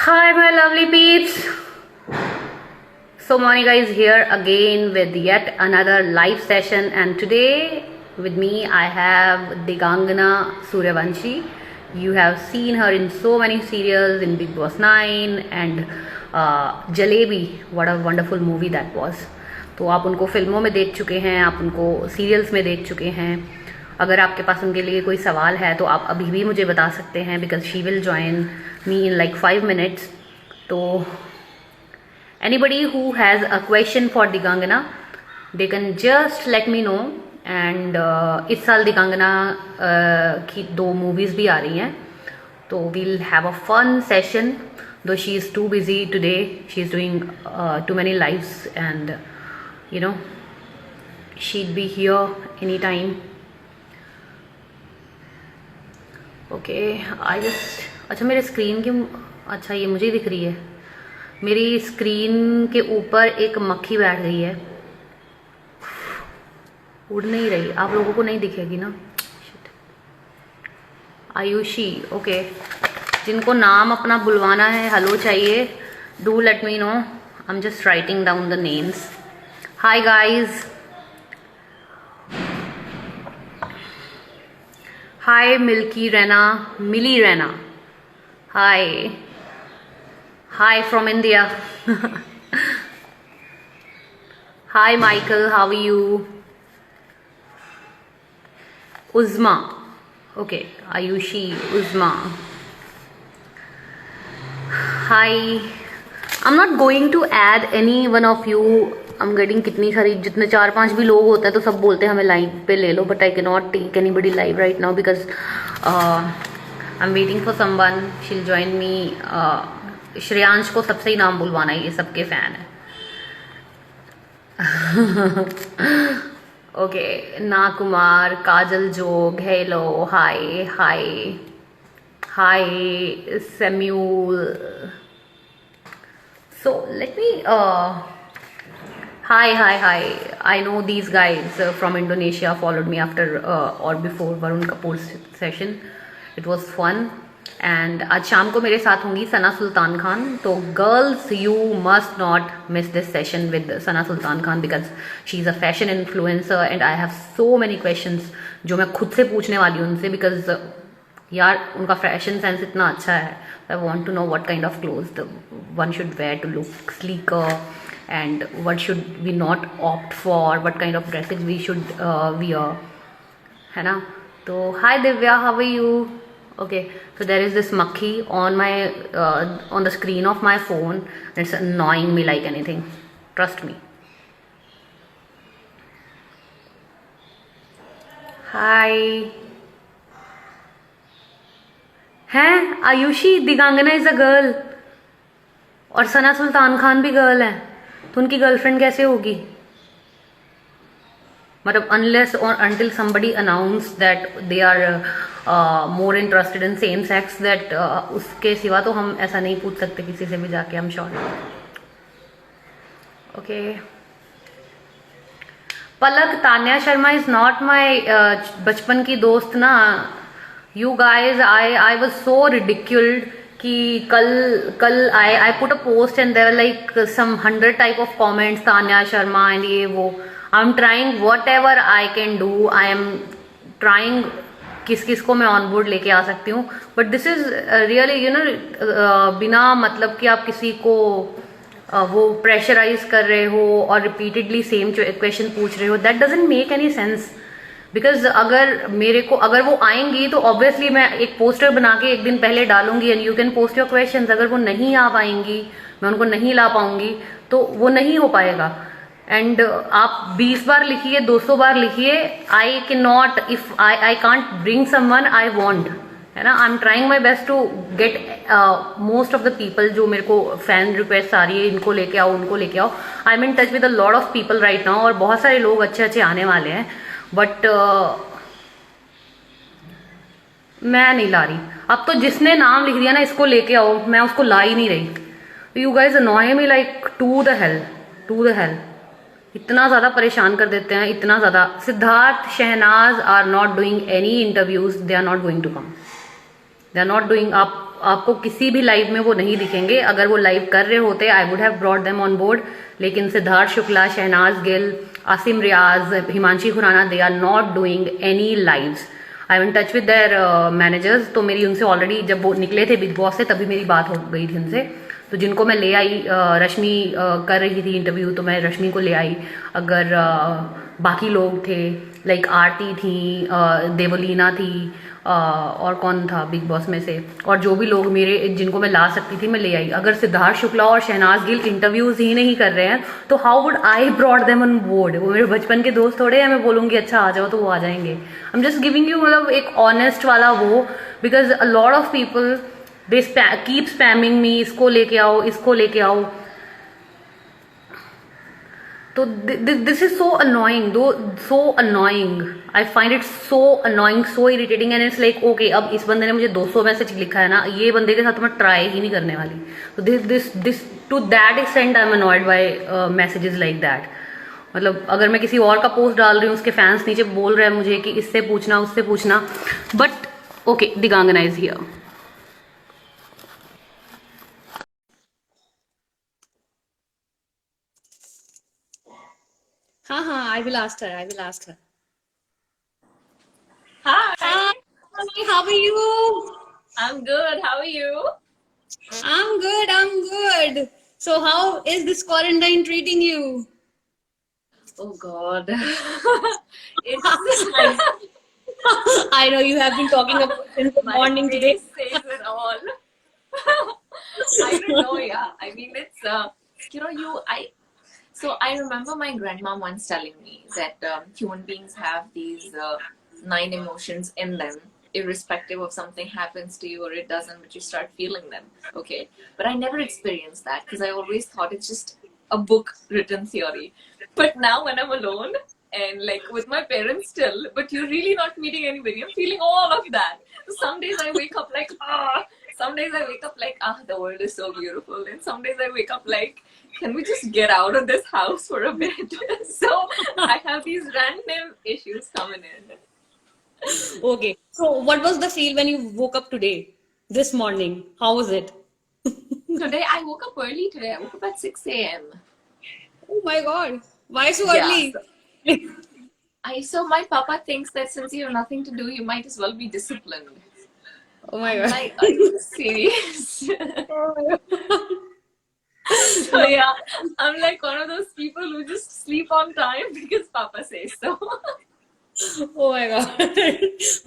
Hi, my lovely peeps. So Monica is here again with yet another live session, and today with me I have Digangana Suryavanshi. You have seen her in so many serials, in Big Boss 9 and Jalebi. What a wonderful movie that was. तो आप उनको फिल्मों में देख चुके हैं, आप उनको सीरियल्स में देख चुके हैं. अगर आपके पास उनके लिए कोई सवाल है तो आप अभी भी मुझे बता सकते हैं, because she will join me in like 5 minutes. So anybody who has a question for Digangana, they can just let me know. And इस साल Digangana की 2 movies भी आ रही हैं, तो we'll have a fun session. Though she is too busy today, she is doing too many lives, and you know she'd be here anytime. Okay, I just अच्छा मेरे screen की अच्छा ये मुझे दिख रही है. मेरी स्क्रीन के ऊपर एक मक्खी बैठ गई है, उड़ नहीं रही. आप लोगों को नहीं दिखेगी ना. आयुषी, ओके. जिनको नाम अपना बुलवाना है, हेलो चाहिए, do let me know. I am just writing down the names. Hi guys. Hi Milky Raina, Mili Raina. Hi. Hi from India. Hi Michael, how are you? Uzma. Okay, Ayushi, Uzma. Hi. I'm not going to add any one of you. I'm getting कितनी सारी, जितने 4-5 भी लोग होते हैं तो सब बोलते हैं हमें लाइव पे ले लो, but I cannot take anybody live right now because I'm waiting for someone. She'll join me. Shreyansh को सबसे ही नाम बुलवाना है, ये सबके फैन है. ओके, ना कुमार, काजल जोग, hello, hi hi hi Samuel. So let me hi. I know these guys from Indonesia followed me after or before Varun Kapoor's session. It was fun. And आज शाम को मेरे साथ होंगी सना सुल्तान खान. तो girls, you must not miss this session with Sana Sultan Khan because she is a fashion influencer and I have so many questions जो मैं खुद से पूछने वाली हूँ उनसे, बिकॉज यार उनका फैशन सेंस इतना अच्छा है. I want to know what kind of cloth one should wear to look sleeker and what should we not opt for, what kind of dresses we should wear, है ना. तो hi Divya, how are you? Okay, so there is this makhi on my on the screen of my phone. It's annoying me like anything, trust me. Hi. हैं Ayushi, Digangana is a girl और सना सुल्तान खान भी girl है, तो उनकी girlfriend कैसे होगी? मतलब unless और until somebody announce that they are more interested in same sex, that उसके सिवा तो हम ऐसा नहीं पूछ सकते किसी से भी जाके. I'm sure. Okay. Palak, Tanya Sharma is not my बचपन की दोस्त ना. You guys, I was so ridiculed कि कल I put a post and there were like some 100 type of comments, Tanya Sharma and ये वो. I'm trying whatever I can do. I am trying किस को मैं ऑन बोर्ड लेके आ सकती हूँ, but this is really you know बिना मतलब कि आप किसी को वो प्रेशराइज कर रहे हो और रिपीटेडली सेम क्वेश्चन पूछ रहे हो. That doesn't make any sense. Because अगर वो आएंगी तो ऑब्वियसली मैं एक पोस्टर बना के एक दिन पहले डालूंगी and you can post your questions. अगर वो नहीं आ पाएंगी, मैं उनको नहीं ला पाऊंगी, तो वो नहीं हो पाएगा. एंड आप 20 बार लिखिए, 200 बार लिखिए, I can not, if I can't bring someone I want, है ना. I am trying my best to get most of the people जो मेरे को फैन रिक्वेस्ट आ रही है, इनको लेके आओ, उनको लेके आओ. आई am in touch with a lot of people right now और बहुत सारे लोग अच्छे आने वाले हैं, बट मैं नहीं ला रही. अब तो जिसने नाम लिख दिया ना इसको लेके आओ, मैं उसको ला ही नहीं रही. You guys annoy me like to the hell. इतना ज़्यादा परेशान कर देते हैं, इतना ज़्यादा. Siddharth, Shehnaaz are not doing any interviews, they are not going to come. They are not doing. आपको किसी भी लाइव में वो नहीं दिखेंगे। अगर वो लाइव कर रहे होते I would have brought them on board, लेकिन Siddharth Shukla, Shehnaaz Gill, Asim Riaz, Himanshi Khurana, they are not doing any lives. I am in touch with their managers, तो मेरी उनसे ऑलरेडी जब वो निकले थे बिग बॉस से तभी मेरी बात हो गई थी उनसे। तो जिनको मैं ले आई, रश्मि कर रही थी इंटरव्यू तो मैं रश्मि को ले आई। अगर बाकी लोग थे लाइक आरती थी, देवलीना थी, और कौन था बिग बॉस में से, और जो भी लोग मेरे जिनको मैं ला सकती थी मैं ले आई। अगर सिद्धार्थ शुक्ला और शहनाज गिल इंटरव्यूज ही नहीं कर रहे हैं तो how would I brought them on board? वो मेरे बचपन के दोस्त थोड़े हैं मैं बोलूंगी अच्छा आ जाओ तो वो आ जाएंगे। I am just giving you मतलब एक ऑनेस्ट वाला वो, because a lot of people they keep spamming me, इसको लेके आओ, इसको लेके आओ। तो दिस इज सो अनोइंग, दो so annoying, I find it so annoying, so irritating. And it's like okay, अब इस बंदे ने मुझे 200 मैसेज लिखा है ना, ये बंदे के साथ तो मैं ट्राई ही नहीं करने वाली। तो this to that extent I am annoyed by messages like that. मतलब अगर मैं किसी और का पोस्ट डाल रही हूँ, उसके फैंस नीचे बोल रहे हैं मुझे कि इससे पूछना उससे पूछना, but okay Digangana is here. हाँ हाँ, I will ask her, I will ask her. Hi, Hi, how are you? I'm good. How are you? I'm good, I'm good. So how is this quarantine treating you? Oh God, it's I know you have been talking about it since the my morning today. face says it all. I don't know. Yeah, I mean it's you know you I so I remember my grandma once telling me that human beings have these 9 emotions in them, irrespective of something happens to you or it doesn't, but you start feeling them. Okay, but I never experienced that because I always thought it's just a book written theory. But now when I'm alone and like with my parents still, but you're really not meeting anybody, I'm feeling all of that. So some days I wake up like ah, some days I wake up like ah, the world is so beautiful, and some days I wake up like can we just get out of this house for a bit? So I have these random issues coming in. Okay, so what was the feel when you woke up today, this morning? How was it? Today I woke up early today. I woke up at 6 a.m. Oh my God, why so Yeah. early? So my papa thinks that since you have nothing to do, you might as well be disciplined. Oh my I'm God. like, are you serious? Oh my God. So yeah, I'm like one of those people who just sleep on time because papa says so. Oh my God.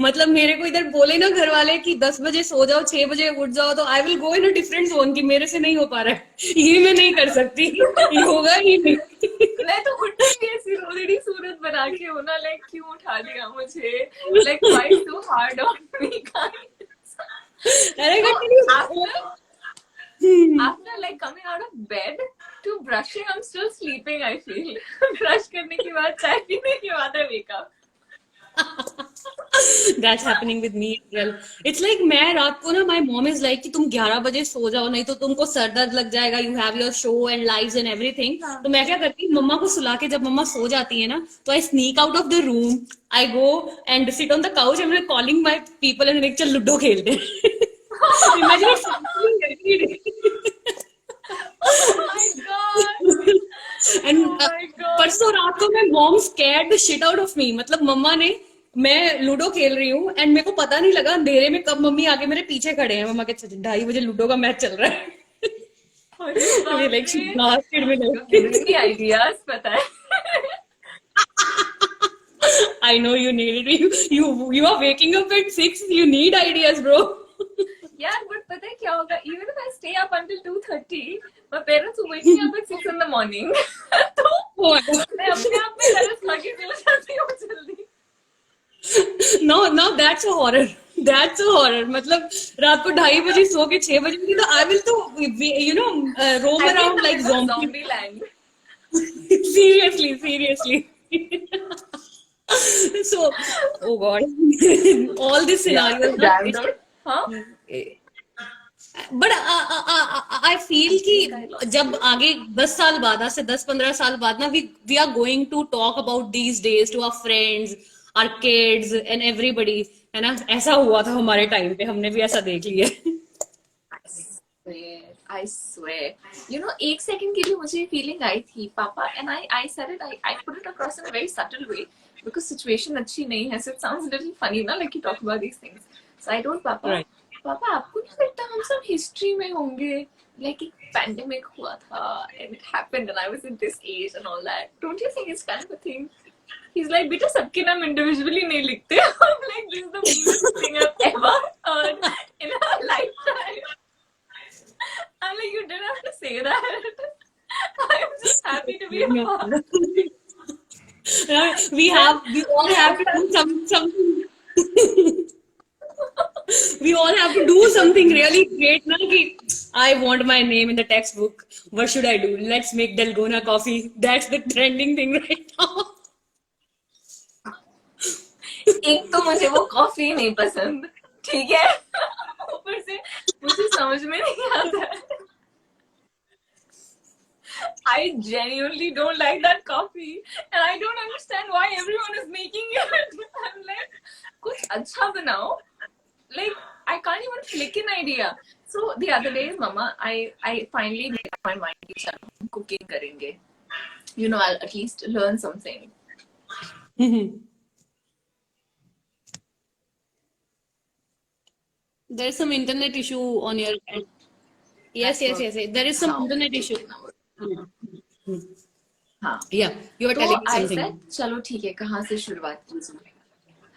मतलब मेरे को इधर बोले ना घर वाले कि 10 बजे सो जाओ 6 बजे उठ जाओ तो I will go in a different zone कि मेरे से नहीं हो पा रहा है, ये मैं नहीं कर सकती, ये होगा ही नहीं। मैं तो उठती भी ऐसी रोदड़ी सूरत बना के हूँ ना, लाइक क्यों उठा दिया मुझे, like why so hard on me kind. अरे So continue. after like coming out of bed to brushing, I'm still sleeping. I feel brush करने के बाद चाय पीने के बाद I wake up. That's happening with me as well. It's like मैं रात को ना my mom is like कि तुम 11 बजे सो जाओ नहीं तो तुमको सर दर्द लग जाएगा, you have your show and lives and everything. तो मैं क्या करती हूँ मम्मा को सुला के जब मम्मा सो जाती है ना तो I sneak out of the room, I go and sit on the couch and I'm calling my people and like चल लूडो खेलते हैं। Imagine it's happening every day. Oh my god. And Oh my god. परसों रात को मैं mom scared the shit out of me, मतलब मम्मा ने, मैं लूडो खेल रही हूँ एंड मेरे को पता नहीं लगा अंधेरे में कब मम्मी आके मेरे पीछे खड़े हैं, मम्मा के 2:30 बजे लूडो का मैच चल रहा है। अरे मुझे बाप लाइक रे. ब्लास्टेड में You're giving me ideas, पता है. I know you need it, you are waking up at 6, you need ideas bro. Yeah, but पता है क्या होगा? Even if I stay up until 2:30, my parents will wake me up at 6 in the morning. तो Oh my God. मैं अपने आप में तरस खा के सो जाती हूँ जल्दी. No, that's a horror. That's a horror. मतलब रात को 2:30 सो के 6 बजे उठी तो I will तो roam I mean, around the like middle of zombie. zombie land. Seriously. So, oh God, all these scenarios. ना, Damn it's, dude. Huh? but I feel कि जब आगे 10 साल बाद, आज से 10-15 साल बाद ना, we are going to talk about these days to our friends, our kids and everybody है ना, ऐसा हुआ था हमारे टाइम पे, हमने भी ऐसा देख लिया है। I swear. You know, एक सेकंड की भी मुझे फीलिंग आई थी पापा, and I said it, I put it across in a very subtle way because situation अच्छी नहीं है, so it sounds a little funny ना, like you talk about these things. So I told पापा, Right. पापा आपको नहीं लगता हम सब हिस्ट्री में होंगे, like एक पैंडेमिक हुआ था and it happened and I was in this age and all that. Don't you think it's kind of a thing? He's like, बेटा सबके नाम individually नहीं लिखते. I'm like, this is the weirdest thing I've ever heard in a lifetime. I'm like, you didn't have to say that. I'm just happy to be a mom. We all have to do something. We all have to do something really great na, ki I want my name in the textbook. What should I do? Let's make Dalgona coffee. That's the trending thing right now. एक तो मुझे वो coffee नहीं पसंद, ठीक है, ऊपर से मुझे समझ में नहीं आता है. I genuinely don't like that coffee and I don't understand why everyone is making it. I'm like, कुछ अच्छा बनाओ. Like, I can't even flick an idea. So the other day, Mama, I finally made up my mind कि चलो हम cooking करेंगे. You know, I'll at least learn something. There's some internet issue on your end. Yes. There is some internet issue. हाँ. Yeah, you were तो telling me I something. said, चलो ठीक है, कहाँ से शुरुआत कीजिए.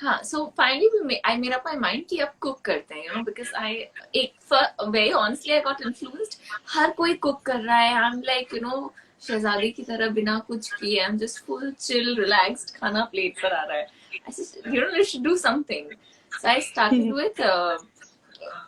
हाँ, so finally I made up my mind कि अब cook करते हैं, you know, because very honestly I got influenced. हर कोई cook कर रहा है. I'm like, you know, शहजादी की तरह बिना कुछ किए, I'm just full chill, relaxed, खाना plate पर आ रहा है. I said, you know, you should do something. So I started with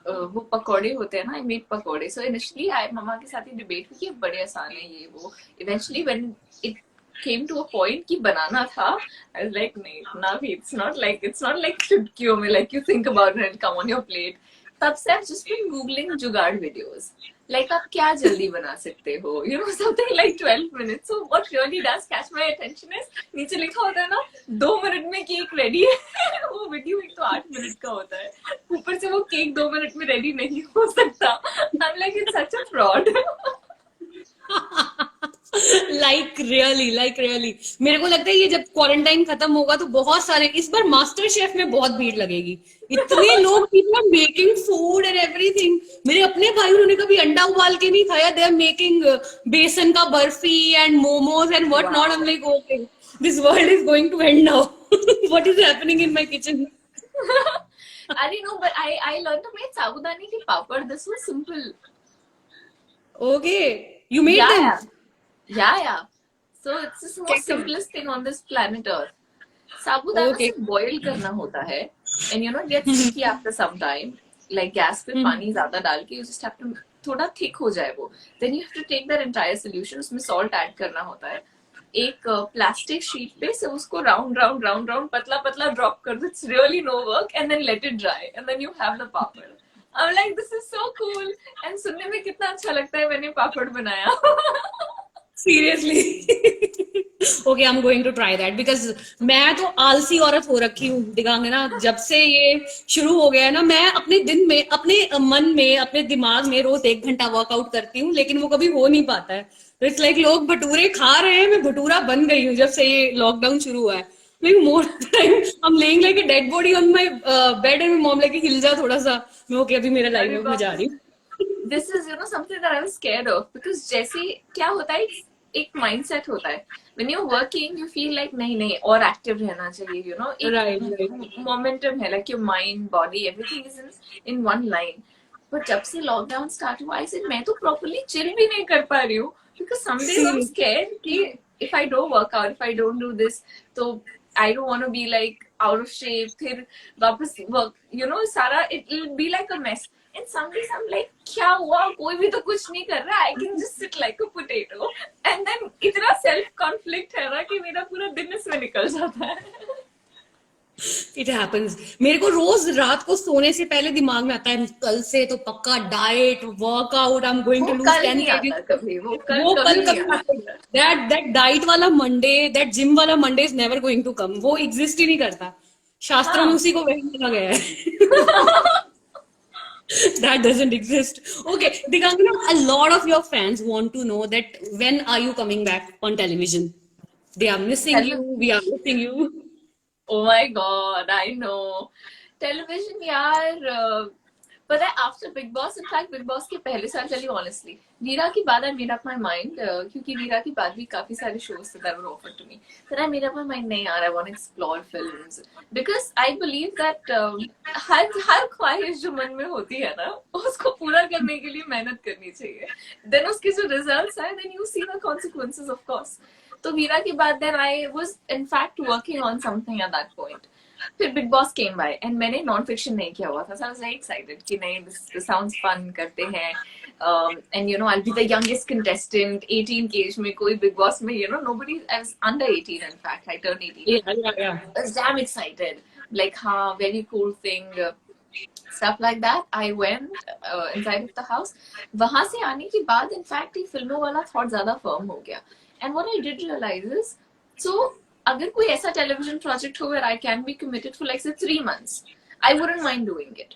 वो पकोड़े होते हैं ना, I made पकोड़े. So initially मम्मा के साथ ही डिबेट हुई कि बड़े आसान है ये वो. Eventually when it came to a point कि बनाना था, I was like नहीं ना भी, it's not like चुटकियों में like you think about it and come on your plate. तब से I've just been googling जुगाड़ videos. Like आप क्या जल्दी बना सकते हो, you know, something like 12 minutes. So what really does catch my attention is नीचे लिखा होता है ना 2 मिनट में केक रेडी है. वो वीडियो एक तो 8 मिनट का होता है, ऊपर से वो केक 2 मिनट में रेडी नहीं हो सकता. I'm like, it's such a fraud. Like really मेरे को लगता है ये जब क्वारंटाइन खत्म होगा तो बहुत सारे, इस बार मास्टर शेफ में बहुत भीड़ लगेगी. इतने लोग people making food and everything. मेरे अपने भाई, उन्होंने कभी अंडा उबाल के नहीं खाया. दे आर मेकिंग बेसन का barfi and momos and what not. I am like, okay, this world is going to end now. What is happening in my kitchen? I didn't know, but I learned to make sabudani ki papad. This was simple. Okay, you made them. Yeah. So it's the most simplest thing on this planet Earth. Sabudana Okay. से boil करना होता है, and you know it gets sticky after some time. Like gas पे पानी ज्यादा डाल के you just have to थोड़ा थिक हो जाए वो. Then you have to take that entire solution, उसमें salt add करना होता है. एक प्लास्टिक शीट पे से उसको राउंड पतला ड्रॉप कर दो. It's really no work, and then let it dry, and then you have the papad. I'm like, this is so cool, and सुनने में कितना अच्छा लगता है मैंने पापड़ बनाया. Seriously. Okay, I'm going to try that because मैं तो आलसी औरत हो रखी हूँ दिखांगे ना. जब से ये शुरू हो गया है ना, मैं अपने दिन में, अपने मन में, अपने दिमाग में रोज 1 घंटा वर्कआउट करती हूँ, लेकिन वो कभी हो नहीं पाता है. तो इट्स लाइक लोग भटूरे खा रहे हैं, मैं भटूरा बन गई हूँ जब से ये लॉकडाउन शुरू हुआ है. Like more time I'm laying like a dead body on my bed and my mom like हिल जा थोड़ा सा. मैं ओके, अभी मेरा लाइव में जा रही हूँ. This is, you know, something that I was scared of because जैसे क्या होता है, एक mindset होता है. When you're working, you feel like नहीं और active रहना चाहिए, you know. एक momentum है, like your mind, body, everything is in one line. But जब से lockdown start हुआ, I said मैं तो properly chill भी नहीं कर पा रही हूँ because some days I'm scared कि if I don't work out, if I don't do this, तो I don't want to be like out of shape. फिर वापस work, you know, सारा it'll be like a mess. And some days I'm like, क्या हुआ, कोई भी तो कुछ नहीं कर रहा. I can just sit like a potato. And then इतना self conflict है ना कि मेरा पूरा दिन इसमें निकल जाता है. It happens. मेरे को रोज रात को सोने से पहले दिमाग में आता है कल से तो पक्का diet, workout, I am going to lose 10 kg. कभी वो कल कभी that diet वाला मंडे, that जिम वाला Monday is never going to come. वो एग्जिस्ट ही नहीं करता. शास्त्रों में हाँ उसी को वही लिखा गया है. That doesn't exist. Okay, Digangana, a lot of your fans want to know that when are you coming back on television? They are missing you. We are missing you. Oh my god, I know. Television यार पता है after Bigg Boss in fact Bigg Boss के पहले साल चली honestly Veera की बाद I made up my mind क्योंकि वीरा की बाद भी काफी सारे शोज थे that were offered to me then I made up my mind नहीं यार I want to explore films because I believe that हर ख्वाहिश जो मन में होती है ना उसको पूरा करने के लिए मेहनत करनी चाहिए देन उसके जो रिजल्ट्स आए then you see the consequences of course तो वीरा के बाद then I was in fact working on something at that point फिर Bigg Boss came by and मैंने नॉन फिक्शन नहीं किया हुआ था so I was very excited कि नहीं दिस साउंड्स फन करते हैं and you know I be the youngest contestant 18 के एज में कोई बिग बॉस में you know nobody I was under 18 in fact I turned 18 Yeah. I was damn excited like हाँ very cool thing stuff like that I went inside of the house वहां से आने के बाद in fact ये फिल्मों वाला थॉट ज्यादा फर्म हो गया and what I did realise is so अगर कोई ऐसा टेलीविजन प्रोजेक्ट हो where I can be committed for like say 3 months I wouldn't mind doing it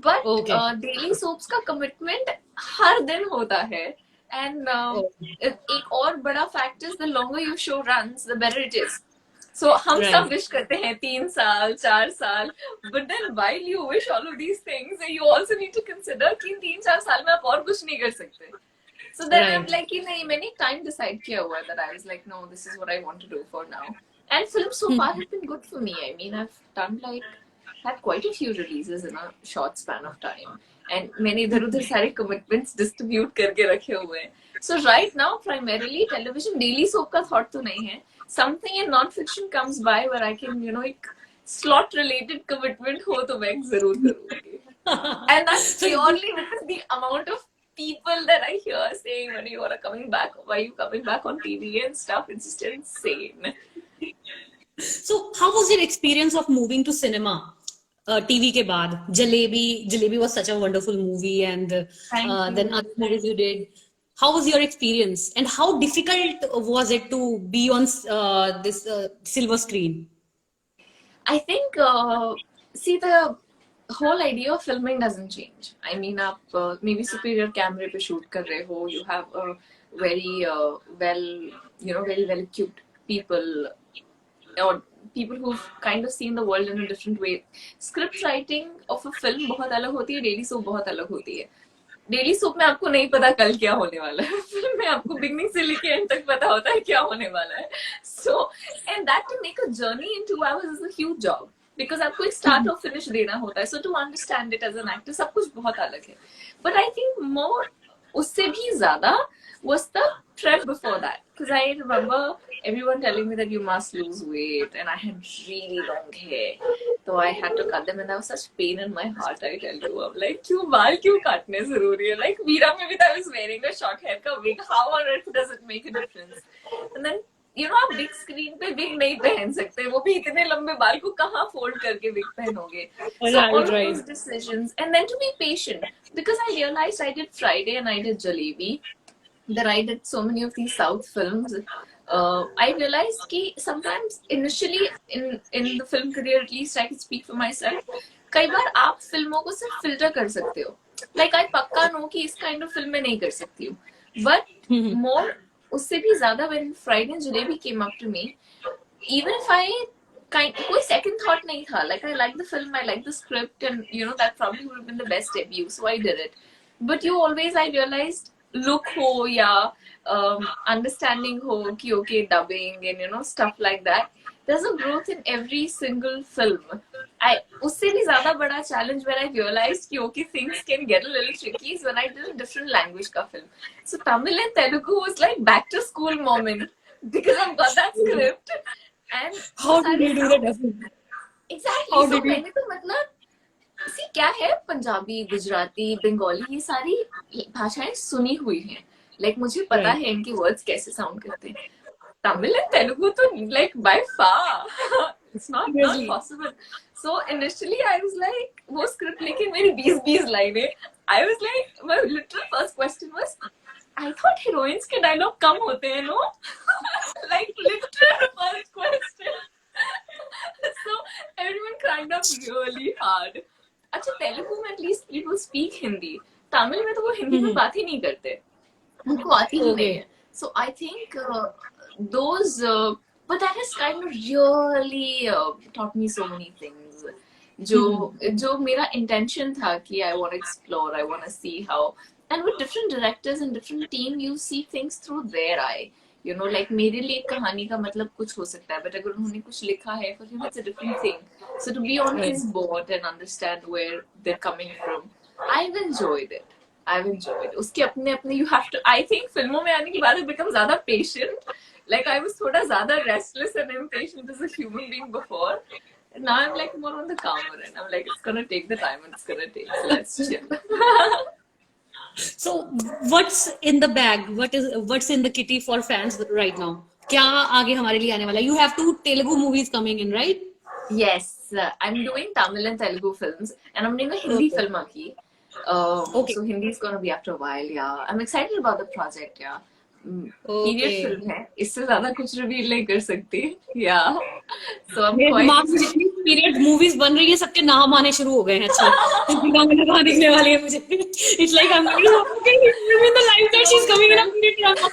but Okay. daily soaps का commitment हर दिन होता है and एक और बड़ा fact is the longer your show runs the better it is so हम सब Right. wish करते हैं 3 साल 4 साल but then while you wish all of these things you also need to consider कि 3-4 साल में आप और कुछ नहीं कर सकते so then I'm Right. like कि नहीं मैंने एक time decide किया हुआ है that I was like no this is what I want to do for now and films so far have been good for me I mean I've done like had quite a few releases in a short span of time and मैंने इधर उधर सारे commitments distribute करके रखे हुए हैं so right now primarily television daily soap का thought तो नहीं है something in non-fiction comes by where I can you know एक slot related commitment हो तो मैं जरूर करूँगी and that's purely because the amount of people that I hear saying when you are coming back, why are you coming back on TV and stuff? It's just insane. So, how was your experience of moving to cinema? TV के बाद Jalebi was such a wonderful movie, and Thank then you. other movies you did. How was your experience, and how difficult was it to be on this silver screen? I think, see, the whole idea of filming doesn't change. I mean, आप maybe superior camera पे shoot कर रहे हो, you have a very well, you know, very well equipped people or people who've kind of seen the world in a different way. Script writing of a film बहुत अलग होती है, daily soap बहुत अलग होती है. डेली सोप में आपको नहीं पता कल क्या होने वाला है फिल्म में आपको बिगनिंग से लेके एंड तक पता होता है क्या होने वाला है so and that to make a journey in 2 hours is a huge job because आपको एक स्टार्ट और फिनिश देना होता है so to understand it as an actor सब कुछ बहुत अलग है बट आई थिंक मोर उससे भी ज्यादा was the prep before that because I remember everyone telling me that you must lose weight and I had really long hair so I had to cut them and there was such pain in my heart I tell you I'm like क्यों बाल क्यों काटने जरूरी है like Veera में भी I was wearing a short hair का wig how on earth does it make a difference and then you know आप big screen पे wig नहीं पहन सकते वो भी इतने लंबे बाल को कहाँ fold करके wig पहनोगे so Right, all of right. those decisions and then to be patient because I realized I did Friday and I did Jalebi that I did so many of these South films, I realized कि sometimes initially in the film career at least I can speak for myself. कई बार आप फिल्मों को सिर्फ filter कर सकते हो. Like I पक्का नो कि इस kind of film में नहीं कर सकती हूँ. But more उससे भी ज़्यादा when Friday and Jalebi came up to me, even if I कोई second thought नहीं था. Like I liked the film, I liked the script, and you know that probably would have been the best debut, so I did it. But you always I realized look हो या understanding हो कि okay dubbing and you know stuff like that there's a growth in every single film उससे भी ज़्यादा बड़ा challenge when I realized कि okay things can get a little tricky is when I did a different language का film so Tamil and Telugu was like back to school moment because I've got that script and How did you do that? exactly How so did you? मैंने तो मतलब सी क्या है पंजाबी गुजराती बंगाली ये सारी भाषाएं सुनी हुई हैं लाइक मुझे पता Right. है इनके वर्ड्स कैसे साउंड करते हैं तमिल एंड तेलुगु तो like by far it's not Really? Possible so initially I was like वो स्क्रिप्ट लेके मेरी 20 लाइनें I was like my literal first question was I thought heroines के डायलॉग कम होते हैं know like literal first question So everyone cracked up really hard. अच्छा तेलुगु में at least people speak Hindi, Tamil में तो वो हिंदी में बात ही नहीं करते, उनको आती ही नहीं Okay. है. So I think those but that has kind of really taught me so many things. जो मेरा intention था कि I want to explore, I want to see how, and with different directors and different team you see things through their eye. You know, like मेरे लिए कहानी का मतलब कुछ हो सकता है, but अगर उन्होंने कुछ लिखा है, for him it's a different thing. So to be on his board and understand where they're coming from, I've enjoyed it. I've enjoyed it. उसके अपने अपने you have to. I think फिल्मों में आने के बाद I become ज़्यादा patient. Like I was थोड़ा ज़्यादा restless and impatient as a human being before. And now I'm like more on the calmer end. I'm like, it's gonna take the time and it's gonna take. So let's chill. So what's in the bag? What's in the kitty for fans right now? क्या आगे हमारे लिए आने वाला है? You have 2 Telugu movies coming in, right? Yes, I'm doing Tamil and Telugu films, and I'm doing a Hindi Okay. film aki. Okay. So Hindi is gonna be after a while. Yeah, I'm excited about the project. Yeah, period Okay. film है. इससे ज़्यादा कुछ reveal नहीं कर सकती. Yeah, so I'm मेरे quite. दिमाग में जितनी पीरियड मूवीज बन रही है सबके नाम आने शुरू हो गए हैं. अच्छा दिमाग में कहाँ दिखने वाली है मुझे. It's like I'm in the life that she's coming in a period drama.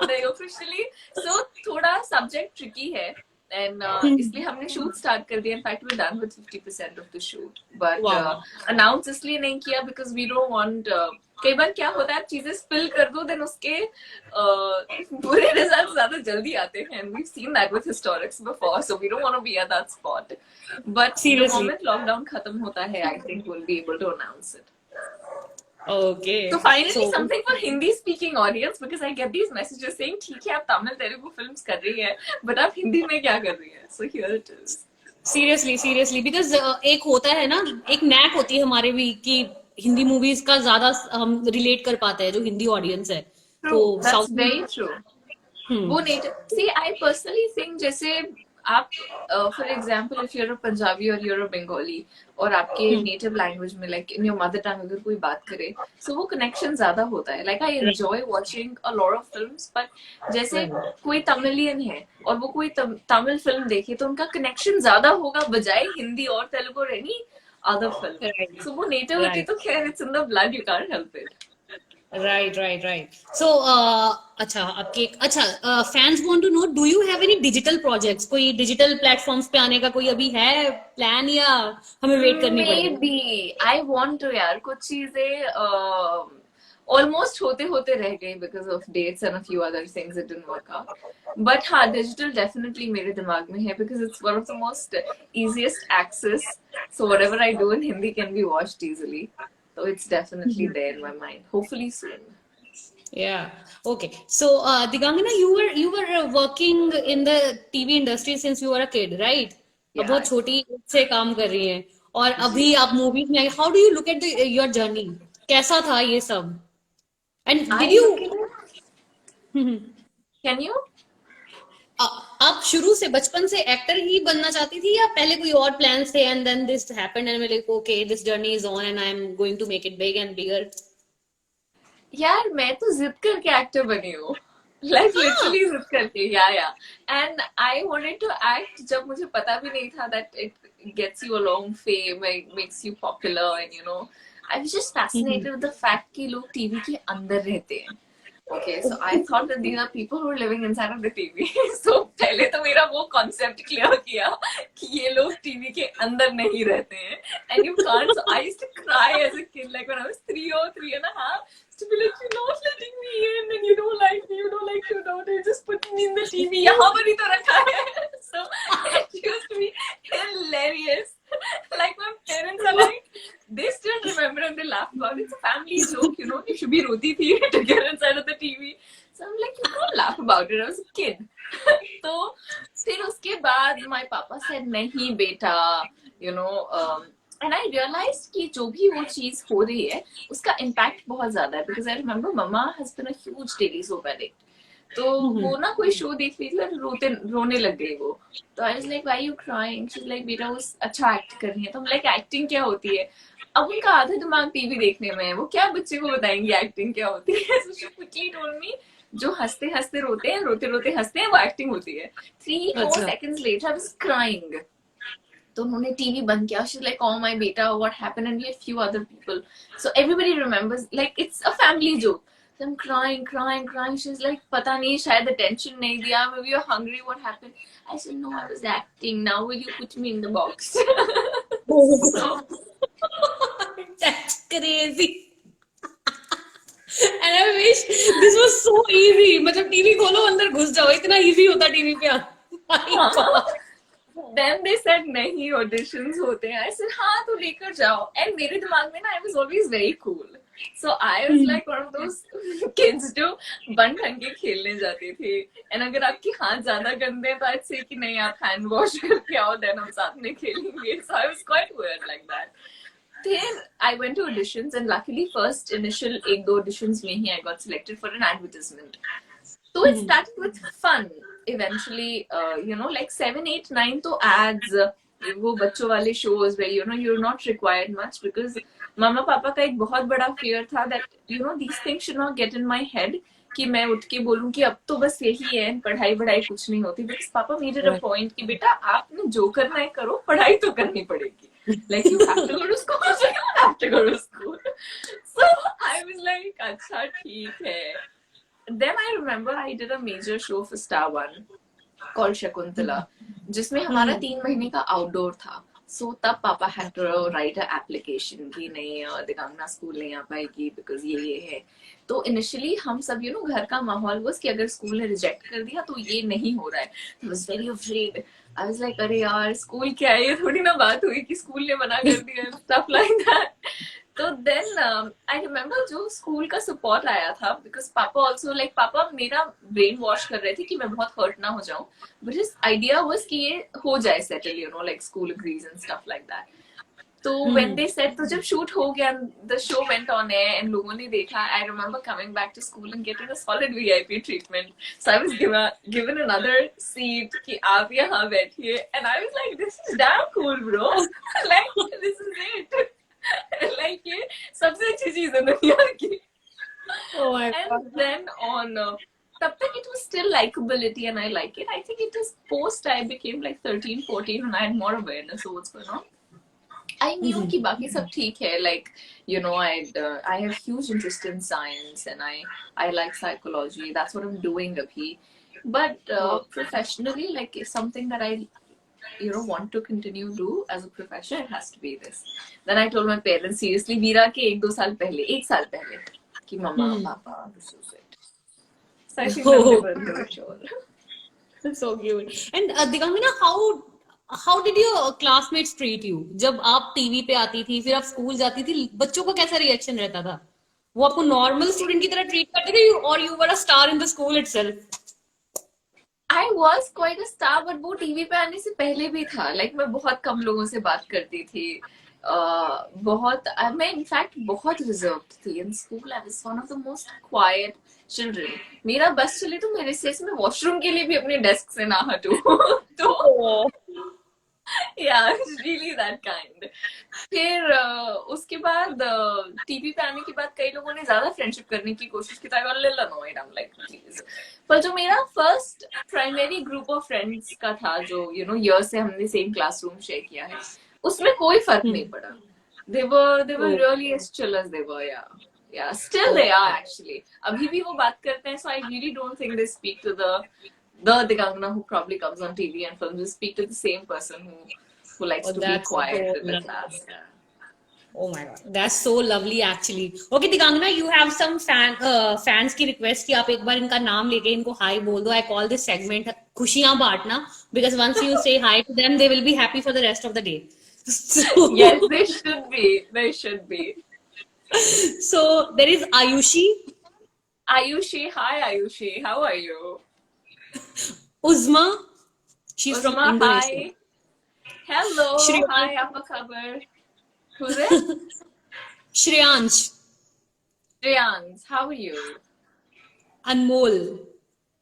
नहीं officially, so थोड़ा subject tricky है, and इसलिए हमने shoot start कर दिया. In fact, we're done with 50% of the shoot, but Wow. announce इसलिए नहीं किया because we don't want. कई बार क्या होता है, आप चीजें spill कर दो, then उसके बुरे results ज्यादा जल्दी आते हैं, and we've seen that with historics before, so we don't want to be at that spot. But the Seriously. moment lockdown खत्म होता है, I think we'll be able to announce it. Okay. So finally So- something for Hindi speaking audience, because I get these messages saying ठीक है आप Tamil Telugu films कर रही है, but आप हिंदी में क्या कर रही है? So here it is. Seriously because एक होता है ना, एक नैक होती है हमारे भी कि हिंदी मूवीज का ज्यादा हम रिलेट कर पाते हैं जो हिंदी ऑडियंस है. तो True, that's south very true. वो native, see I personally think जैसे आप for example if you're a Punjabi or you're a Bengali और आपके native language में like in your mother tongue अगर कोई बात करे, so वो connection ज्यादा होता है. Like I enjoy watching a lot of films, but जैसे कोई तमिलियन है और वो कोई तमिल फिल्म देखे तो उनका connection ज्यादा होगा बजाय हिंदी और तेलुगु और any other film. Right. So वो nativity Right. तो खैर it's in the blood, you can't help it. Right. So अच्छा आपके fans want to know, do you have any digital projects? कोई डिजिटल प्लेटफॉर्म्स पे आने का कोई अभी है प्लान या हमें वेट करनी पड़ेगी? Maybe I want to यार, कुछ चीजें almost होते होते रह गई because of dates and a few other things that didn't work out. But हाँ, digital definitely मेरे दिमाग में है because it's one of the most easiest access. So whatever I do in Hindi can be watched easily. So it's definitely there in my mind. Hopefully soon. Yeah. Okay. So, Digangana, you were working in the TV industry since you were a kid, right? अब Yeah. बहुत छोटी as से काम कर रही हैं और अभी आप मूवीज में. How do you look at your journey? कैसा था ये सब? And I did you? look at- Can you? आप शुरू से बचपन से एक्टर ही बनना चाहती थी या पहले कोई और प्लान्स थे and then this happened and like okay this journey is on and I am going to make it big and bigger? यार मैं तो जिद करके एक्टर बनी हूँ. Like literally जिद करके. Yeah. And I wanted to act जब मुझे पता भी नहीं था that it gets you a long fame, it makes you popular, and you know, I was just fascinated with the fact कि लोग टीवी के अंदर रहते हैं. Okay, so I thought that these are people who are living inside of the TV. So पहले तो मेरा वो concept clear किया कि ये लोग टीवी के अंदर नहीं रहते हैं. And you can't. So I used to cry as a kid, like when I was 3 or 3.5. To be like, you're not letting me in, and you don't like me, you don't like your daughter, you just put me in the TV. यहाँ पर ही तो रखा है. So it used to be hilarious. Like my parents are like, they still remember and they laugh about it. It's a family joke, you know. You should be roti thi to get inside of the TV. So I'm like, you can't laugh about it. I was a kid. तो फिर उसके बाद my papa said, नहीं बेटा, you know. And I realized कि जो भी वो चीज हो रही है उसका impact बहुत ज्यादा है, because I remember mama has been a huge daily soap addict. तो वो ना कोई शो देख रही थी, रोने लग गई वो. तो I was like, why are you crying? She's like, बेटा वो अच्छा एक्ट कर रही है. तो हम like, एक्टिंग क्या होती है? अब उनका आधा दिमाग टीवी देखने में है, वो क्या बच्चे को बताएंगे एक्टिंग क्या होती है. So she quickly told me, जो हंसते हंसते रोते हैं, रोते रोते हंसते हैं, वो एक्टिंग होती है. 3-4 अच्छा. seconds later I was crying. तो उन्होंने टीवी बंद किया. She's like, oh my beta, what happened? And we had few other people, so everybody remembers, like it's a family joke. So I'm crying, crying, crying. She's like, पता नहीं, शायद attention नहीं दिया, maybe you're hungry, what happened? I said, no, I was acting. Now will you put me in the box? So That's crazy. And I wish this was so easy. मतलब TV खोलो अंदर घुस जाओ, इतना easy होता TV पे. My God. then they said नहीं, auditions होते हैं. I said हाँ तो लेकर जाओ. And मेरे दिमाग में ना, I was always very cool. So I was like one of those kids जो बन ठन के खेलने जाते थे. And अगर आपके हाथ ज्यादा गंदे हैं तो I'd say कि नहीं, आप hand wash करके आओ, then हम साथ में खेलेंगे. So I was quite weird like that. Then I went to auditions, and luckily first initial 1-2 auditions में ही I got selected for an advertisement. So it started with fun. Eventually, like 7, 8, 9 तो ads, वो बच्चों वाले shows where you're not required much, because मामा पापा का एक बहुत बड़ा fear था that these things should not get in my head कि मैं उठ के बोलूं कि अब तो बस यही है, पढ़ाई बढ़ाई कुछ नहीं होती. Because पापा made it a point कि बेटा आपने जो करना है करो, पढ़ाई तो करनी पड़ेगी. Like you have to go to school, so you have to go to school. So I was like, अच्छा ठीक है. Then I remember I did a major show for Star One called Shakuntala, जिसमें हमारा 3 महीने का outdoor था. So तब पापा had to write a application कि नहीं, दिगांगना स्कूल नहीं आ पाएगी because ये है. तो initially हम सब घर का माहौल was कि अगर स्कूल ने रिजेक्ट कर दिया तो ये नहीं हो रहा है. I was very afraid. I was like, अरे यार स्कूल क्या है, ये थोड़ी ना बात हुई कि स्कूल ने मना कर दिया, stuff like that. तो then I remember जो स्कूल का सपोर्ट आया था, because पापा also like, पापा मेरा ब्रेन वॉश कर रहे थे कि मैं बहुत हर्ट ना हो जाऊं, but his idea was कि ये हो जाए settle, like school agrees and stuff like that. तो when they said, तो जब shoot हो गया, the show went on air and लोगों ने देखा, I remember coming back to school and getting a solid VIP treatment. So I was given another seat कि आप यहाँ बैठिए, and I was like, this is damn cool, bro. Like this is it. Like ये सबसे अच्छी चीज है दुनिया की. Oh my God. And then on तब तक it was still likability and I like it. I think it was post I became like 13, 14 and I had more awareness of what's going on. I knew कि बाकी सब ठीक है. Like I have huge interest in science and I like psychology. That's what I'm doing abhi. But professionally, like it's something that I want to continue do as a profession, it has to be this. Then I told my parents seriously, Veera के 1-2 साल पहले, 1 साल पहले कि मम्मा पापा this is it. So I think that's the sure. So cute. And Digangana, how did your classmates treat you? जब आप TV पे आती थी, फिर आप स्कूल जाती थी, बच्चों का कैसा रिएक्शन रहता था? वो आपको नॉर्मल स्टूडेंट की तरह ट्रीट करते थे, और you were a star in the school itself? I was quite a star, but वो टीवी पे आने से पहले भी था. Like मैं बहुत कम लोगों से बात करती थी. मैं इनफैक्ट बहुत रिजर्व्ड थी. In school I was one of the most quiet children. मेरा बस चले तो मेरे से मैं वॉशरूम के लिए भी अपने डेस्क से ना हटूं. तो yeah, it's really that kind. फिर उसके बाद टीवी पे आने के बाद कई लोगों ने ज्यादा फ्रेंडशिप करने की कोशिश की. I got a little annoyed. I'm like, please. पर जो मेरा first primary group of friends का था, जो ईयर से हमने सेम क्लासरूम शेयर किया है, उसमें कोई फर्क नहीं पड़ा. They were really as chill as they were. Yeah, still they are actually. अभी भी वो बात करते हैं. So I really don't think they speak to the Digangana who probably comes on TV and films. They speak to the same person who likes to be quiet in the class. Yeah. Oh my God, that's so lovely actually. Okay, Digangana, you have some fans की request कि आप एक बार इनका नाम लेके इनको hi बोल दो. I call this segment खुशियाँ बांटना, because once you say hi to them, they will be happy for the rest of the day. So, yes, they should be. They should be. So there is Ayushi. Ayushi, hi Ayushi, how are you? Uzma, she's Uzma, from Indonesia. hi. Hello, Shreyansh. hi, apa kabar? Who's it? Shreyansh. Shreyansh, how are you? Anmol.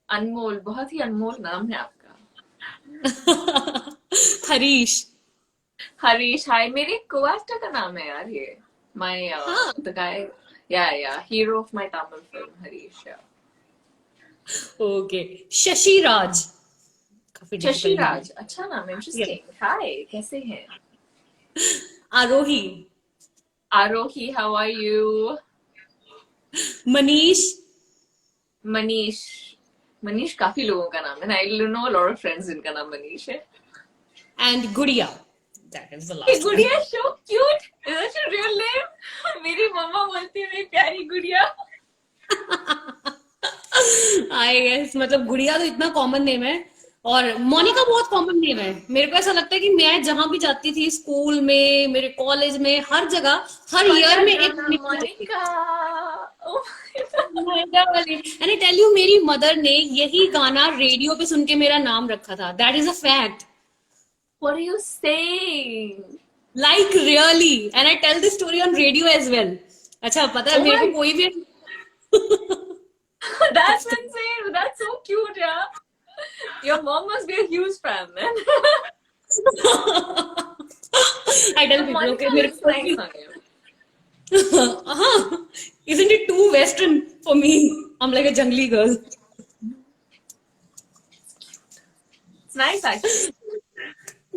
अनमोल, बहुत ही अनमोल नाम है आपका. Harish. Harish, हाय. मेरे को-एक्टर का नाम है यार ये. My the guy, yeah, hero of my Tamil film, Harish. Yeah. Okay, Shashi Raj, काफी शशि डिफिकल्ट नाम राज, अच्छा नाम, है। इंटरेस्टिंग। हाय, कैसे हैं? Aarohi, Aarohi, how are you? Manish, Manish, Manish काफी लोगों का नाम है ना, I know lot of friends जिनका नाम मनीष है। And Gudiya, that is the ये last one. Gudiya so cute, is that your real name? मेरी मम्मा बोलती है मेरी प्यारी गुड़िया। आई गेस, मतलब गुड़िया तो इतना कॉमन नेम है, और मोनिका बहुत कॉमन नेम है। मेरे को ऐसा लगता है कि मैं जहां भी जाती थी, स्कूल में, मेरे कॉलेज में, हर जगह, हर ईयर में एक मोनिका, ओह मोनिका वाली। एंड आई टेल यू, मेरी मदर ने यही गाना रेडियो पे सुन के मेरा नाम रखा था। That is a fact, what are you saying? Like really, and I tell this story on radio as well. अच्छा, पता है Oh मेरे my, को कोई भी that's insane. That's so cute, yeah. Your mom must be a huge fan then. I tell But people, okay, Monica मेरे looks को nice on you. isn't it too western for me? I'm like a jungly girl. It's nice actually.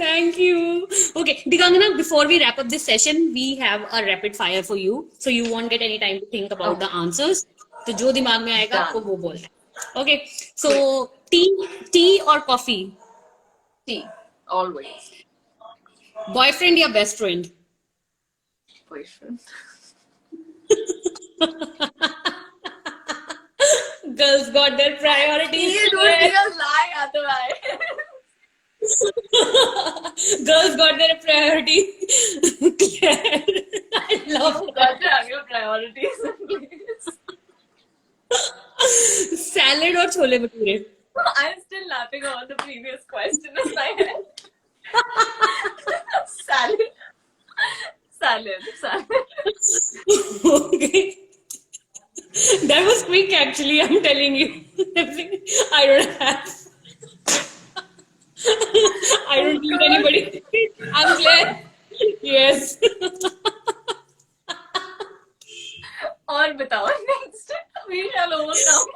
Thank you. Okay, Digangana, before we wrap up this session, we have a rapid fire for you. So you won't get any time to think about the Okay, answers. तो जो दिमाग में आएगा आपको done. वो बोलना है. Okay, Good. so tea or coffee? Tea, always. Boyfriend या best friend? Boyfriend. Girls got their priorities. ये don't be a lie, otherwise. Girls got their priority. Claire, I love You that. got to have your priorities in place. Salad or chole bhature? I'm still laughing about the previous question in my head. Salad. Salad. Okay. That was quick actually, I'm telling you. I don't have. I don't need anybody. I'm Claire. Yes. और बताओ next. We shall overcome.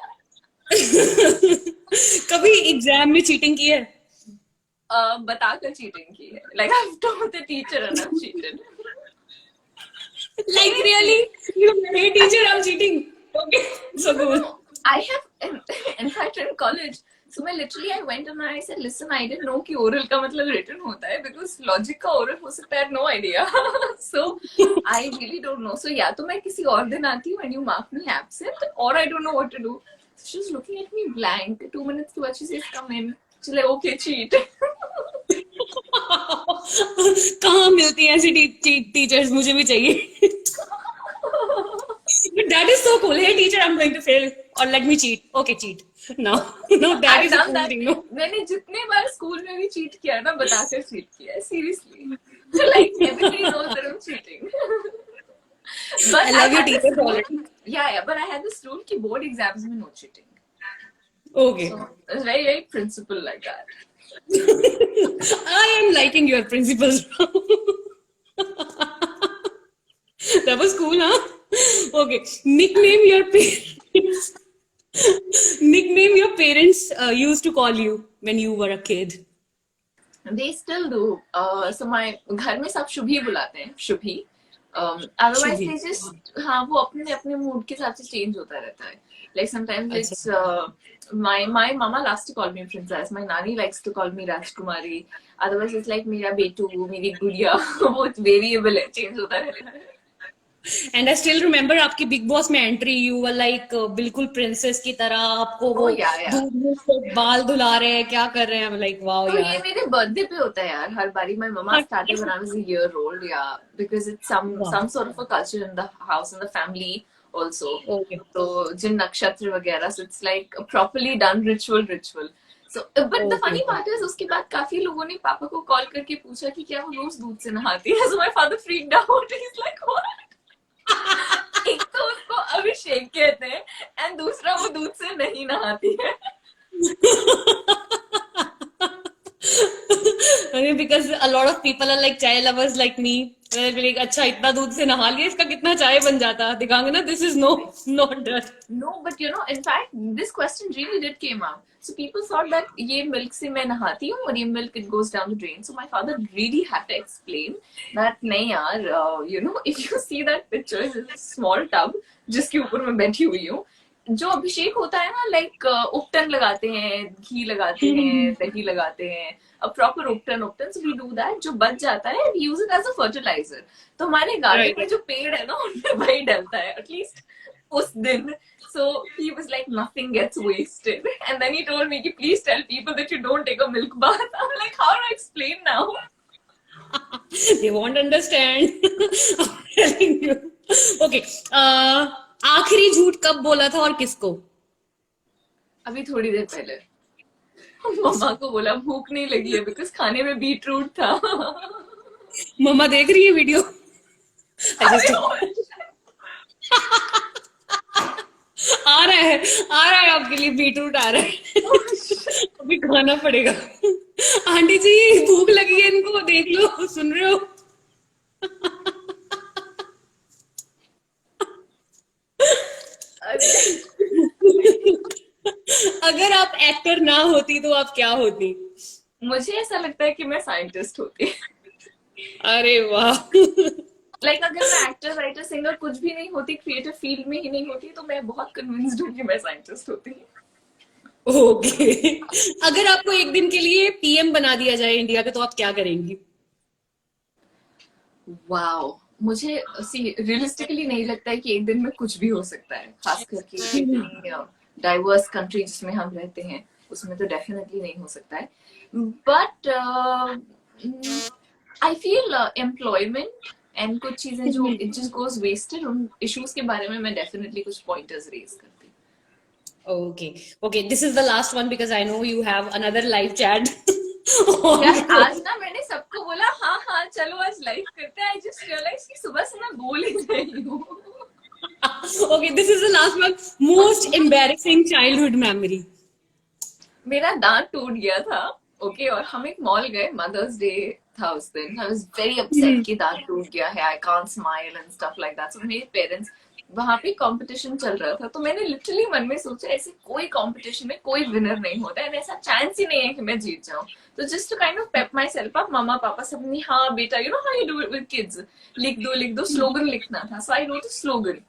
कभी exam में cheating की है? बताकर cheating की है. Like I've told the teacher and I've cheated. Like really? You hey teacher, I'm cheating. Okay, so No, cool. no. I have, in fact, in college. So मैं literally I went and I said, listen, I didn't know कि oral का मतलब written होता है because logic का oral हो सकता है, I had no idea. So I really don't know. So या तो मैं किसी और दिन आती हूँ and you mark me absent, or I don't know what to do. So she's looking at me blank. 2 minutes के बाद she says, come in. She's like, okay, cheat. कहाँ मिलती हैं ऐसी टीचर्स? मुझे भी चाहिए. But that is so cool. Hey teacher, I'm going to fail, or let me cheat. Okay, cheat. No, no, that I've is a done cool that. thing. No. मैंने जितने बार school में भी cheat किया है ना, बताकर cheat किया है. Seriously. Like everybody knows that I'm cheating. But I love your had this teachers rule, already. yeah, but I had this rule कि board exams में no cheating. Okay. So it's very, very principle like that. I am liking your principles. That was cool, huh? Okay. Nickname your parents. Nickname your parents used to call you when you were a kid. They still do. So my घर में सब शुभी बुलाते हैं, Shubhi. Otherwise Shubhi. they just, हाँ, वो अपने अपने mood के हिसाब से change होता रहता है. Like sometimes it's my mama likes to call me princess. My nani likes to call me Rajkumari. Otherwise it's like मेरा बेटू, मेरी गुड़िया. वो variable है, change होता रहता है. And I still remember आपकी Big Boss में entry. You were like बिल्कुल princess की तरह. आपको वो Oh yeah. दूध में से बाल धुला रहे हैं, क्या कर रहे हैं? I'm like, wow, तो ये यार. मेरे बर्थडे पे होता है यार हर बारी. My mama started when I was a year old, yeah, because it's some sort of a culture in the house and the family also. Okay. तो जिन नक्षत्र वगैरह, so it's like a properly done ritual. So but the funny part is उसके बाद काफी लोगों ने पापा को कॉल करके पूछा कि क्या वो रोज दूध से नहाती है. So my father freaked out. He's like, what? एक तो उसको अभिषेक कहते हैं and दूसरा वो दूध से नहीं नहाती है. I mean, because a lot of people are like child lovers like me. Like अच्छा इतना दूध से नहा लिया, इसका कितना चाय बन जाता, दिखाएंगे ना, दिस इज नो नॉट डर. No, but in fact, this question really did came out. So people thought that ये milk से मैं नहाती हूँ और ये milk it goes down the drain. So my father really had to explain that नहीं यार, if you see that picture, it's a small tub जिसके ऊपर मैं बैठी हुई हूँ. जो अभिषेक होता है ना, लाइक उपटन लगाते हैं, घी लगाते हैं, दही लगाते हैं, a proper उपटन, so we do that. जो बच जाता है we use it as a fertilizer. तो हमारे गार्डन में जो पेड़ है ना उनमें वही डलता है, at least उस दिन. So he was like, nothing gets wasted. And then he told me, please tell people that you don't take a milk bath. I'm like, how do I explain now? They won't understand. I'm telling you. Okay. आखिरी झूठ कब बोला था और किसको? अभी थोड़ी देर पहले मम्मा को बोला भूख नहीं लगी है, बिकॉज खाने में बीटरूट था. मम्मा देख रही है वीडियो? आ रहा है आपके लिए बीटरूट आ रहा है. अभी खाना पड़ेगा. आंटी जी भूख लगी है इनको, देख लो, सुन रहे हो? अगर आप एक्टर ना होती तो आप क्या होती? मुझे ऐसा लगता है कि मैं साइंटिस्ट होती. अरे वाह. लाइक अगर मैं एक्टर, राइटर, सिंगर कुछ भी नहीं होती, क्रिएटिव फील्ड में ही नहीं होती, तो मैं बहुत कन्विंस्ड हूँ कि मैं साइंटिस्ट होती. ओके. अगर आपको एक दिन के लिए पीएम बना दिया जाए इंडिया का, तो आप क्या करेंगी? वाओ, मुझे रियलिस्टिकली नहीं लगता है कि एक दिन में कुछ भी हो सकता है, खास करके डाइवर्स कंट्री जिसमें हम रहते हैं उसमें तो डेफिनेटली नहीं हो सकता है. But I feel employment and कुछ चीजें जो इट जस्ट गोज वेस्टेड, उन इश्यूज के बारे में मैं डेफिनेटली कुछ पॉइंटर्स रेज करती. Okay, this is the last one because I know you have another live chat. यार आज ना मैंने सबको बोला हाँ चलो आज लाइव करते हैं. आई जस्ट रियलाइज कि सुबह से मैं बोल ही रही हूँ. Okay, this is the last one. Most embarrassing childhood memory. मेरा दांत टूट गया था. ओके, और हम एक मॉल गए, मदर्स डे था उस दिन. आई वाज वेरी अपसेट कि दांत टूट गया है, I can't smile and stuff like that. So मेरे पेरेंट्स, वहां पे कंपटीशन चल रहा था, तो मैंने लिटरली मन में सोचा ऐसे कोई कंपटीशन में कोई विनर नहीं होता है, ऐसा चांस ही नहीं है कि मैं जीत जाऊं. तो just to kind of pep myself up, मम्मा पापा सबने हाँ बेटा how you do it with kids, लिख दो स्लोगन लिखना था. So I wrote a slogan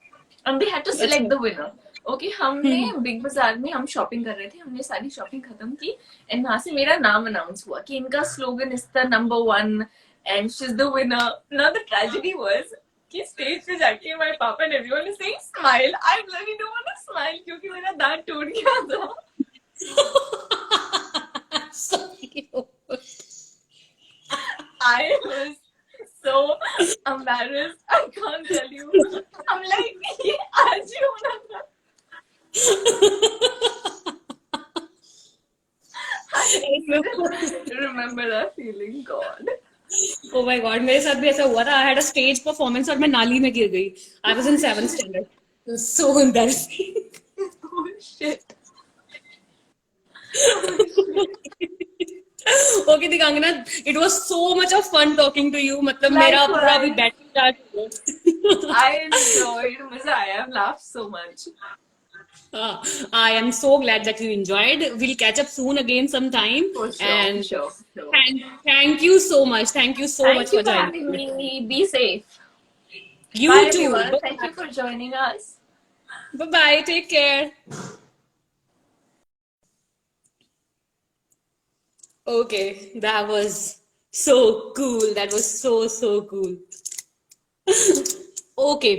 and they had to select the winner. Okay, हमने बिग बाजार में हम शॉपिंग कर रहे थे, हमने सारी शॉपिंग खत्म की एंड वहां से मेरा नाम अनाउंस हुआ कि इनका slogan is the number 1 and she is the winner. Now the tragedy was कि स्टेज पे जाके my papa and everyone is saying smile. I bloody don't want to smile क्योंकि मेरा दांत टूट गया था. I was so embarrassed. I can't tell you. I'm like, ये आज ही होना था. I remember that feeling, God. Oh my God, मेरे साथ भी ऐसा हुआ था. I had a stage performance और मैं नाली में गिर गई. I was in 7th standard. It was so embarrassing. Oh shit. Okay, Diganjana, it was so much of fun talking to you. मतलब मेरा पूरा भी बैटरी चार्ज हुआ. I enjoyed. मजा आया. I've laughed so much. I am so glad that you enjoyed. We'll catch up soon again sometime. For sure. And sure. thank you so much. Thank you so Thank much you for for joining. having me. Be safe. You Bye, too. everyone. Thank you for joining us. Bye bye. Take care. Okay, that was so cool. That was so cool. Okay.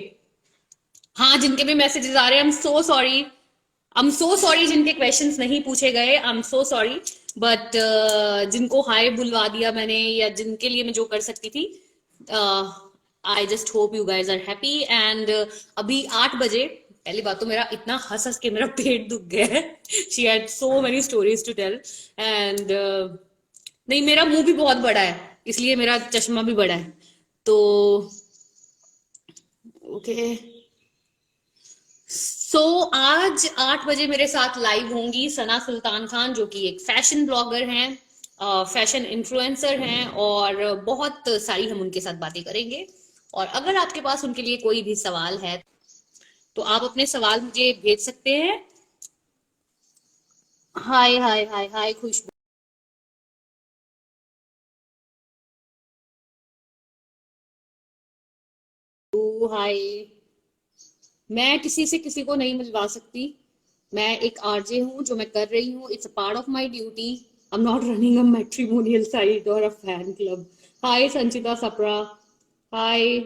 हाँ, जिनके भी messages आ रहे हैं, I'm so sorry जिनके questions नहीं पूछे गए. I'm so sorry. But जिनको हाय बुलवा दिया मैंने या जिनके लिए मैं जो कर सकती थी, I just hope you guys are happy. And अभी 8 बजे, पहली बात तो मेरा इतना हंस हंस के मेरा पेट दुख गया है. She had so many stories to tell. And नहीं, मेरा मुंह भी बहुत बड़ा है, इसलिए मेरा चश्मा भी बड़ा है. तो ओके, सो आज 8 बजे मेरे साथ लाइव होंगी सना सुल्तान खान, जो कि एक फैशन ब्लॉगर हैं. फैशन इन्फ्लुएंसर हैं और बहुत सारी हम उनके साथ बातें करेंगे। और अगर आपके पास उनके लिए कोई भी सवाल है तो आप अपने सवाल मुझे भेज सकते हैं। हाय हाय हाय हाय खुशबू, हाय। मैं किसी से किसी को नहीं मिलवा सकती। मैं एक आरजे हूँ, जो मैं कर रही हूँ, it's a part of my duty. I am not running a matrimonial site और a fan club. Hi Sanchita Sapra, hi.